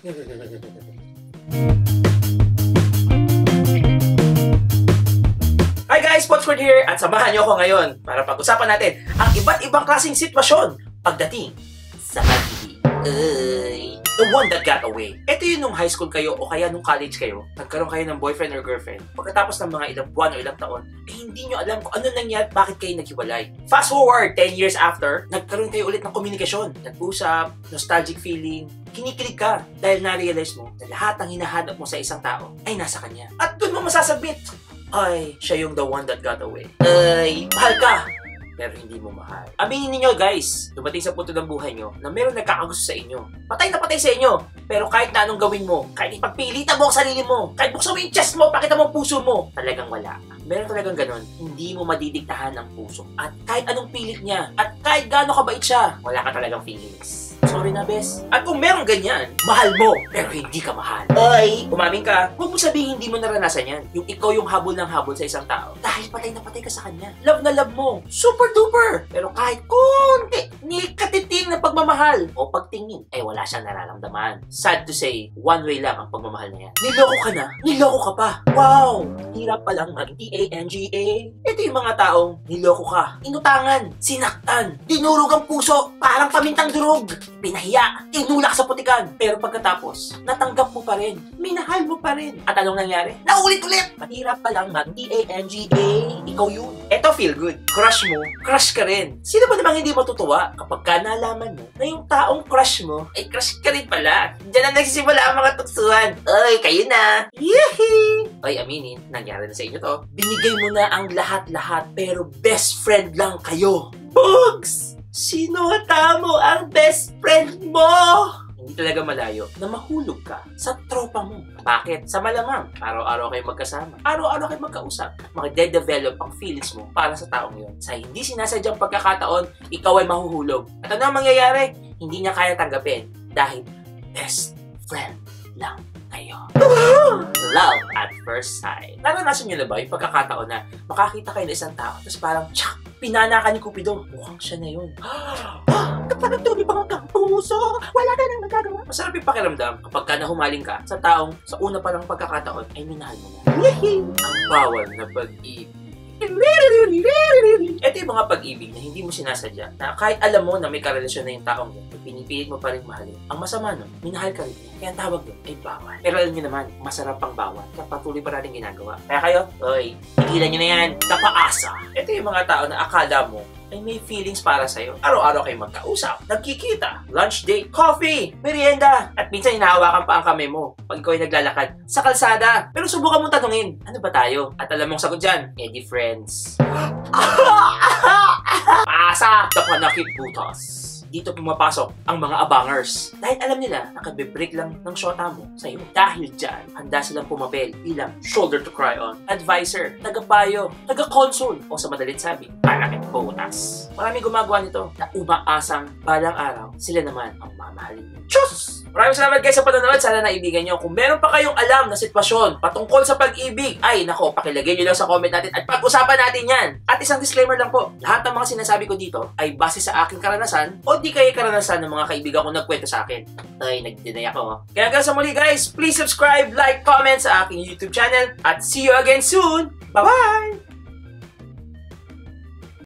Hi guys, Podsquad here at samahan niyo ako ngayon para pag-usapan natin ang iba't ibang klaseng sitwasyon pagdating sa pag-ibig. The one that got away. Ito yun nung high school kayo o kaya nung college kayo, nagkaroon kayo ng boyfriend or girlfriend. Pagkatapos ng mga ilang buwan o ilang taon, hindi nyo alam kung ano nangyari, bakit kayo naghiwalay. Fast forward, 10 years after, nagkaroon kayo ulit ng komunikasyon. Nag-usap, nostalgic feeling, kinikilig ka dahil na-realize mo na lahat ng hinahanap mo sa isang tao ay nasa kanya. At doon mo masasabit, ay, siya yung the one that got away. Ay, mahal ka! Pero hindi mo mahal. Aminin niyo guys, dumating sa punto ng buhay nyo na meron nagkakagusto sa inyo. Patay na patay sa inyo. Pero kahit na anong gawin mo, kahit ipagpilitan mo ang sarili mo, kahit buksan mo yung chest mo, pakita mo ang puso mo, talagang wala. Meron talagang ganon, hindi mo madidiktahan ang puso. At kahit anong pilit niya, at kahit gaano kabait siya, wala ka talagang feelings. Sorry na, bes. At kung meron ganyan, mahal mo, pero hindi ka mahal. Ay, umamin ka, huwag mo sabihin hindi mo naranasan yan. Yung ikaw yung habol ng habol sa isang tao. Dahil patay na patay ka sa kanya. Love na love mo. Super duper. Pero kahit konti, ni katiting na pagmamahal o pagtingin, ay wala siyang nararamdaman. Sad to say, one way lang ang pagmamahal na yan. Niloko ka na, niloko ka pa. Wow! Hirap palang mag-T-A-N-G-A. Ito yung mga taong niloko ka, inutangan, sinaktan, dinurog ang puso, parang pamintang durog. Pinahiya, inulak sa putikan. Pero pagkatapos, natanggap mo pa rin. Minahal mo pa rin. At anong nangyari? Naulit-ulit! Mahirap pa lang mag-T-A-N-G-A. Ikaw yun. Eto feel good. Crush mo, crush ka rin. Sino ba namang hindi matutuwa kapag ka nalaman mo na yung taong crush mo ay crush ka rin pala? Diyan na nagsisimula ang mga tuksuhan. Ay, kayo na. Yehey! Ay, aminin, nangyari na sa inyo to. Binigay mo na ang lahat-lahat pero best friend lang kayo. Bugs! Sinota mo ang best friend mo! Hindi talaga malayo na mahulog ka sa tropa mo. Bakit? Sa malamang, araw-araw kayo magkasama. Araw-araw kayo magkausap. Mag-de-develop ang feelings mo para sa taong yun. Sa hindi sinasadyang pagkakataon, ikaw ay mahuhulog. At ano ang mangyayari? Hindi niya kaya tanggapin dahil best friend lang kayo. Love at first sight. Naranasan niyo na ba yung pagkakataon na makakita kayo ng isang tao tapos parang tsak! Pinanakan ni Cupido. Mukhang siya na yun. Kapag tumibang ang puso, wala ka nang magagawa. Masarap yung pakiramdam kapag ka nahumaling ka sa taong sa una pa lang pagkakataon ay minahal mo na. Ang bawal na pag-ibig. Ito yung mga pag-ibig na hindi mo sinasadya na kahit alam mo na may karelasyon na yung taong yun, pinipilit mo pa rin mahalin. Ang masama nun, minahal ka rin. Kaya ang tawag doon ay bawal. Pero alam niyo naman, masarap pang bawal kaya patuloy pa natin ginagawa. Kaya kayo, oy, tigilan niyo na yan. Napaasa. Ito yung mga tao na akala mo ay may feelings para sa'yo. Araw-araw kayo magkausap, nagkikita, lunch date, coffee, merienda, at minsan hinahawakan pa ang kamay mo pag ikaw ay naglalakad sa kalsada. Pero subukan mong tanungin, ano ba tayo? At alam mong sagot dyan, edi friends. Asa! Dapanakit butas. Dito pumapasok ang mga abangers. Dahil alam nila, nakabe-break lang ng shota mo sa'yo. Dahil dyan, handa silang pumapel bilang shoulder to cry on, advisor, tagapayo, taga-console, o sa madalit sabi, panakit butas. Maraming gumagawa nito na umaasang balang araw, sila naman ang mamahalin mo. Tschüss! Maraming salamat guys sa panonood. Sana naibigan nyo. Kung meron pa kayong alam na sitwasyon patungkol sa pag-ibig, ay nako, pakilagay nyo lang sa comment natin at pag-usapan natin yan. At isang disclaimer lang po, lahat ng mga sinasabi ko dito ay base sa aking karanasan o di kaya karanasan ng mga kaibigan ko nagkwento sa akin. Ay, nag-deny ako. Kaya hanggang sa muli guys, please subscribe, like, comment sa aking YouTube channel at see you again soon. Bye-bye!